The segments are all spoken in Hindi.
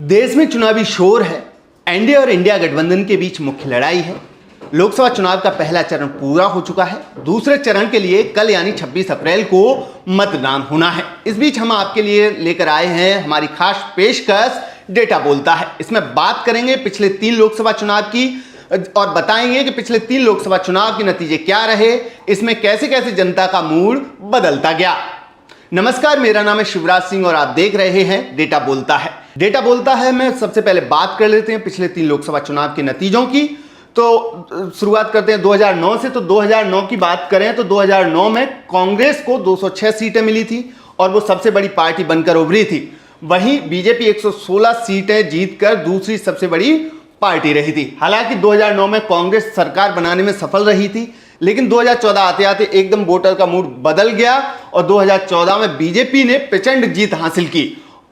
देश में चुनावी शोर है। एनडीए और इंडिया गठबंधन के बीच मुख्य लड़ाई है। लोकसभा चुनाव का पहला चरण पूरा हो चुका है। दूसरे चरण के लिए कल यानी 26 अप्रैल को मतदान होना है। इस बीच हम आपके लिए लेकर आए हैं हमारी खास पेशकश डेटा बोलता है। इसमें बात करेंगे पिछले 3 लोकसभा चुनाव की और बताएंगे कि पिछले 3 लोकसभा चुनाव के नतीजे क्या रहे, इसमें कैसे कैसे जनता का मूड बदलता गया। नमस्कार, मेरा नाम है शिवराज सिंह और आप देख रहे हैं डेटा बोलता है। डेटा बोलता है में सबसे पहले बात कर लेते हैं पिछले 3 लोकसभा चुनाव के नतीजों की। तो शुरुआत करते हैं 2009 से। तो 2009 की बात करें तो 2009 में कांग्रेस को 206 सीटें मिली थी और वो सबसे बड़ी पार्टी बनकर उभरी थी। वहीं बीजेपी 116 सीटें जीतकर दूसरी सबसे बड़ी पार्टी रही थी। हालांकि 2009 में कांग्रेस सरकार बनाने में सफल रही थी, लेकिन 2014 आते आते एकदम वोटर का मूड बदल गया और 2014 में बीजेपी ने प्रचंड जीत हासिल की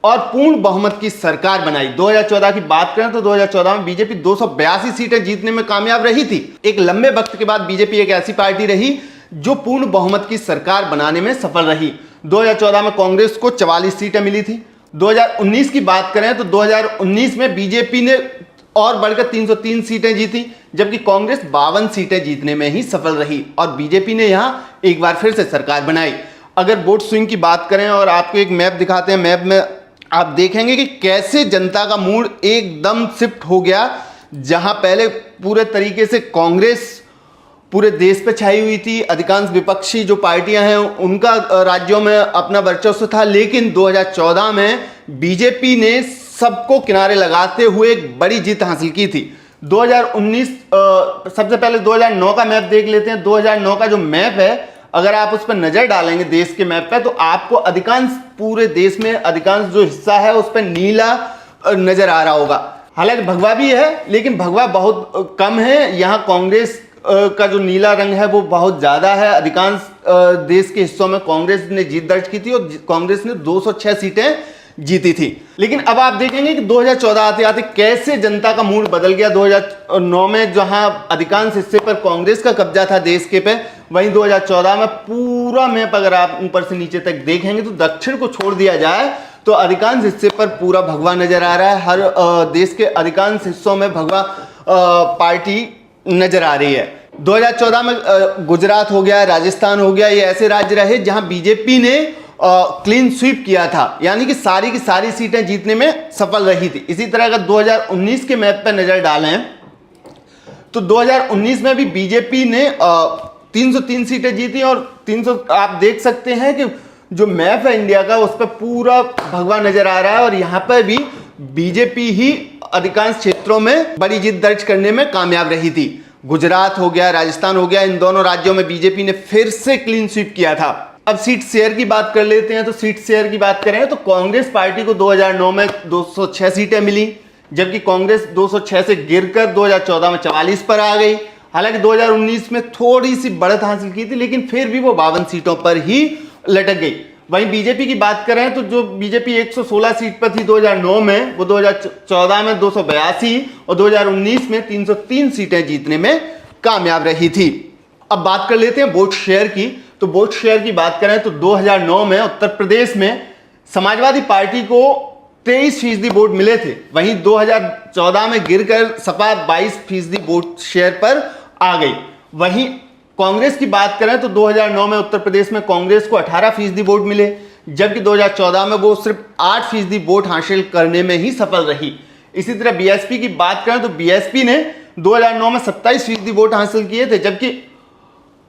और पूर्ण बहुमत की सरकार बनाई। 2014 की बात करें तो 2014 में बीजेपी 282 सीटें जीतने में कामयाब रही थी। एक लंबे वक्त के बाद बीजेपी एक ऐसी पार्टी रही जो पूर्ण बहुमत की सरकार बनाने में सफल रही। 2014 में कांग्रेस को 44 सीटें मिली थी। 2019 की बात करें तो 2019 में बीजेपी ने और बढ़कर 303 सीटें जीती, जबकि कांग्रेस 52 सीटें जीतने में ही सफल रही और बीजेपी ने यहां एक बार फिर से सरकार बनाई। अगर वोट स्विंग की बात करें और आपको एक मैप दिखाते हैं, मैप में आप देखेंगे कि कैसे जनता का मूड एकदम शिफ्ट हो गया। जहां पहले पूरे तरीके से कांग्रेस पूरे देश पे छाई हुई थी, अधिकांश विपक्षी जो पार्टियां हैं उनका राज्यों में अपना वर्चस्व था, लेकिन 2014 में बीजेपी ने सबको किनारे लगाते हुए एक बड़ी जीत हासिल की थी। 2019 सबसे पहले 2009 का मैप देख लेते हैं। 2009 का जो मैप है, अगर आप उस पर नजर डालेंगे देश के मैप पे, तो आपको अधिकांश पूरे देश में अधिकांश जो हिस्सा है उस पर नीला नजर आ रहा होगा। हालांकि भगवा भी है, लेकिन भगवा बहुत कम है। यहाँ कांग्रेस का जो नीला रंग है वो बहुत ज्यादा है। अधिकांश देश के हिस्सों में कांग्रेस ने जीत दर्ज की थी और कांग्रेस ने 206 सीटें जीती थी। लेकिन अब आप देखेंगे कि 2014 आते आते कैसे जनता का मूड बदल गया। 2009 में जहां अधिकांश हिस्से पर कांग्रेस का कब्जा था देश के पे, वहीं 2014 में पूरा मैप अगर आप ऊपर से नीचे तक देखेंगे तो दक्षिण को छोड़ दिया जाए तो अधिकांश हिस्से पर पूरा भगवा नजर आ रहा है। हर देश के अधिकांश हिस्सों में भगवा पार्टी नजर आ रही है। 2014 में गुजरात हो गया, राजस्थान हो गया, ये ऐसे राज्य रहे जहां बीजेपी ने क्लीन स्वीप किया था, यानी कि सारी की सारी सीटें जीतने में सफल रही थी। इसी तरह अगर 2019 के मैप पर नजर डालें तो 2019 में भी बीजेपी ने 303 सीटें जीती और 300 आप देख सकते हैं कि जो मैप है इंडिया का उस पर पूरा भगवा नजर आ रहा है और यहां पर भी बीजेपी ही अधिकांश क्षेत्रों में बड़ी जीत दर्ज करने में कामयाब रही थी। गुजरात हो गया, राजस्थान हो गया, इन दोनों राज्यों में बीजेपी ने फिर से क्लीन स्वीप किया था। अब सीट शेयर की बात कर लेते हैं। तो सीट शेयर की बात करें तो कांग्रेस पार्टी को 2009 में 206 सीटें मिली, जबकि कांग्रेस 206 से गिरकर 2014 में 44 पर आ गई। हालांकि 2019 में थोड़ी सी बढ़त हासिल की थी, लेकिन फिर भी वो 52 सीटों पर ही लटक गई। वहीं बीजेपी की बात करें तो जो बीजेपी 116 सीट पर थी 2009 में, वो 2014 में 282 और 2019 में 303 सीटें जीतने में कामयाब रही थी। अब बात कर लेते हैं वोट शेयर की। तो वोट शेयर की बात करें तो 2009 में उत्तर प्रदेश में समाजवादी पार्टी को 23% वोट मिले थे। वहीं 2014 में गिरकर सपा 22% वोट शेयर पर आ गई। वहीं कांग्रेस की बात करें तो 2009 में उत्तर प्रदेश में कांग्रेस को 18% वोट मिले, जबकि 2014 में वो सिर्फ 8% वोट हासिल करने में ही सफल रही। इसी तरह बीएसपी की बात करें तो बीएसपी ने 2009 में 27% वोट हासिल किए थे, जबकि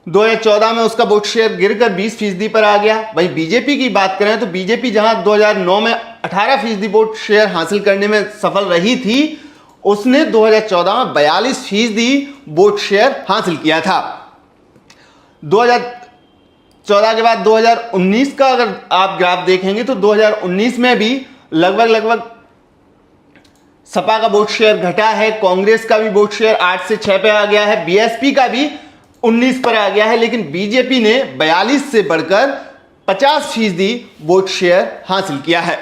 2014 में उसका वोट शेयर गिरकर 20% पर आ गया। वहीं बीजेपी की बात करें तो बीजेपी जहां 2009 में 18% वोट शेयर हासिल करने में सफल रही थी, उसने 2014 में 42% वोट शेयर हासिल किया था। 2014 के बाद 2019 का अगर आप ग्राफ देखेंगे तो 2019 में भी लगभग सपा का वोट शेयर घटा है, कांग्रेस का भी वोट शेयर 8 से 6 पे आ गया है, बीएसपी का भी 19 पर आ गया है, लेकिन बीजेपी ने 42 से बढ़कर 50% वोट शेयर हासिल किया है।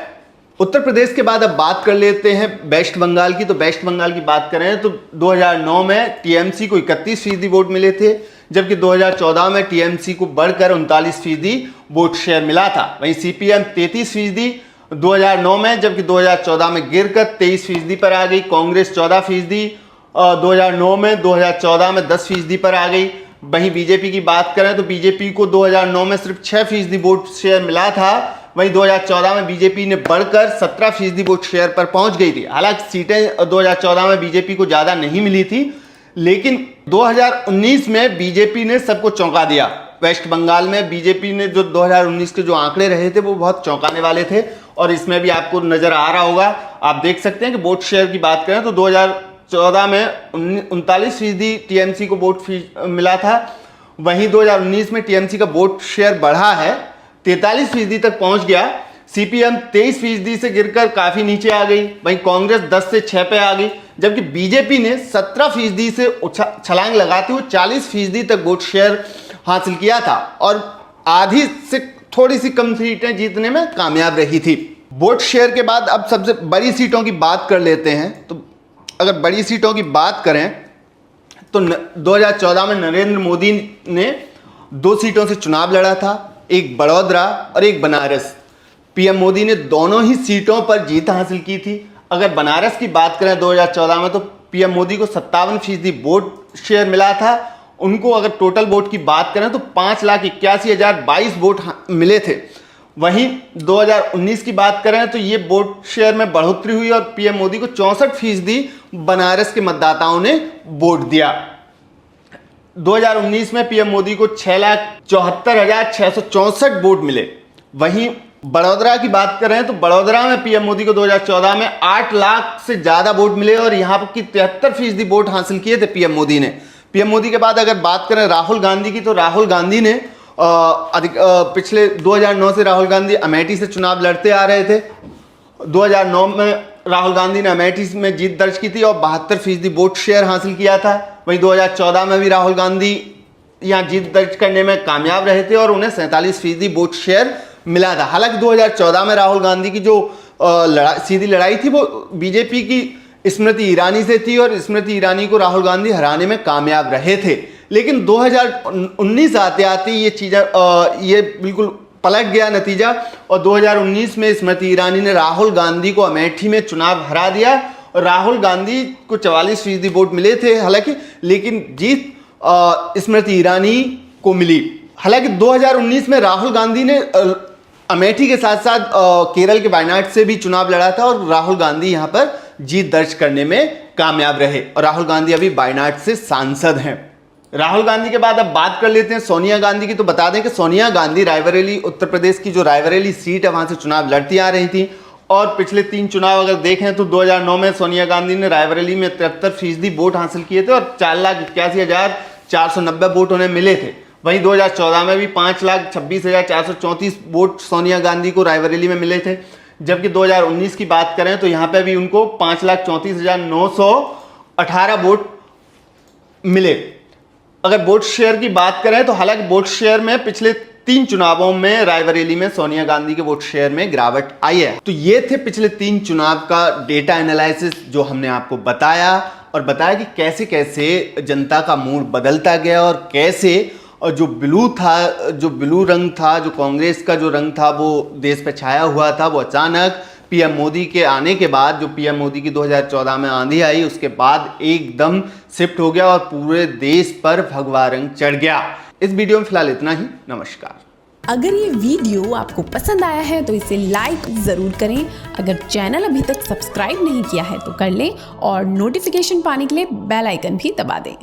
उत्तर प्रदेश के बाद अब बात कर लेते हैं वेस्ट बंगाल की। तो वेस्ट बंगाल की बात करें तो 2009 में टीएमसी को 31% वोट मिले थे, जबकि 2014 में टीएमसी को बढ़कर 39% वोट शेयर मिला था। वहीं सीपीएम 33%, 2009 में, जबकि 2014 में गिरकर 23% पर आ गई। कांग्रेस 14% 2009 में, 2014 में 10% पर आ गई। वहीं बीजेपी की बात करें तो बीजेपी को 2009 में सिर्फ 6% वोट शेयर मिला था, वहीं 2014 में बीजेपी ने बढ़कर 17% वोट शेयर पर पहुंच गई थी। हालांकि सीटें 2014 में बीजेपी को ज़्यादा नहीं मिली थी, लेकिन 2019 में बीजेपी ने सबको चौंका दिया। वेस्ट बंगाल में बीजेपी ने जो 2019 के जो आंकड़े रहे थे वो बहुत चौंकाने वाले थे, और इसमें भी आपको नजर आ रहा होगा, आप देख सकते हैं कि वोट शेयर की बात करें तो 2014 में 39% टीएमसी को वोट मिला था, वहीं 2019 में टीएमसी का वोट शेयर बढ़ा है, 43% तक पहुंच गया। सीपीएम 23% से गिरकर काफी नीचे आ गई, वहीं कांग्रेस 10 से 6 पे आ गई, जबकि बीजेपी ने 17% से छलांग लगाते हुए 40% तक वोट शेयर हासिल किया था और आधी से थोड़ी सी कम सीटें जीतने में कामयाब रही थी। वोट शेयर के बाद अब सबसे बड़ी सीटों की बात कर लेते हैं। तो अगर बड़ी सीटों की बात करें तो 2014 में नरेंद्र मोदी ने 2 सीटों से चुनाव लड़ा था, एक बड़ौदा और एक बनारस। पीएम मोदी ने दोनों ही सीटों पर जीत हासिल की थी। अगर बनारस की बात करें 2014 में तो पीएम मोदी को 57% वोट शेयर मिला था। उनको अगर टोटल वोट की बात करें तो 5,81,022 वोट मिले थे। वहीं 2019 की बात करें तो ये वोट शेयर में बढ़ोतरी हुई और पीएम मोदी को 64% बनारस के मतदाताओं ने वोट दिया। 2019 में पीएम मोदी को 6,74,664 वोट मिले। वहीं बड़ौदा की बात करें तो बड़ौदा में पीएम मोदी को 2014 में 8 लाख से ज्यादा वोट मिले और यहां की 73% वोट हासिल किए थे पीएम मोदी ने। पीएम मोदी के बाद अगर बात करें राहुल गांधी की तो राहुल गांधी ने पिछले 2009 से राहुल गांधी अमेठी से चुनाव लड़ते आ रहे थे। 2009 में राहुल गांधी ने अमेठी में जीत दर्ज की थी और 72% वोट शेयर हासिल किया था। वहीं 2014 में भी राहुल गांधी यहाँ जीत दर्ज करने में कामयाब रहे थे और उन्हें 47% वोट शेयर मिला था। हालांकि 2014 में राहुल गांधी की जो सीधी लड़ाई थी वो बीजेपी की स्मृति ईरानी से थी और स्मृति ईरानी को राहुल गांधी हराने में कामयाब रहे थे। लेकिन 2019 आते आते ये चीज़ें ये बिल्कुल पलट गया नतीजा और 2019 में स्मृति ईरानी ने राहुल गांधी को अमेठी में चुनाव हरा दिया और राहुल गांधी को 44% वोट मिले थे हालांकि, लेकिन जीत स्मृति ईरानी को मिली। हालांकि 2019 में राहुल गांधी ने अमेठी के साथ साथ केरल के वायनाड से भी चुनाव लड़ा था और राहुल गांधी यहां पर जीत दर्ज करने में कामयाब रहे और राहुल गांधी अभी वायनाड से सांसद हैं। राहुल गांधी के बाद अब बात कर लेते हैं सोनिया गांधी की। तो बता दें कि सोनिया गांधी रायबरेली, उत्तर प्रदेश की जो रायबरेली सीट है वहां से चुनाव लड़ती आ रही थी और पिछले 3 चुनाव अगर देखें तो 2009 में सोनिया गांधी ने रायबरेली में 73% वोट हासिल किए थे और 4,81,490 वोट उन्हें मिले थे। वहीं 2014 में भी 5,26,434 वोट सोनिया गांधी को रायबरेली में मिले थे, जबकि 2019 की बात करें तो यहाँ पे भी उनको 5,34,918 वोट मिले। अगर वोट शेयर की बात करें तो हालांकि वोट शेयर में पिछले 3 चुनावों में रायबरेली में सोनिया गांधी के वोट शेयर में गिरावट आई है। तो ये थे पिछले 3 चुनाव का डेटा एनालिसिस जो हमने आपको बताया और बताया कि कैसे कैसे जनता का मूड बदलता गया और कैसे और जो ब्लू रंग था, जो कांग्रेस का जो रंग था वो देश पे छाया हुआ था, वो अचानक पीएम मोदी के आने के बाद, जो पीएम मोदी की 2014 में आंधी आई उसके बाद एकदम शिफ्ट हो गया और पूरे देश पर भगवा रंग चढ़ गया। इस वीडियो में फिलहाल इतना ही। नमस्कार। अगर ये वीडियो आपको पसंद आया है तो इसे लाइक ज़रूर करें। अगर चैनल अभी तक सब्सक्राइब नहीं किया है तो कर लें और नोटिफिकेशन पाने के लिए बेल आइकन भी दबा दें।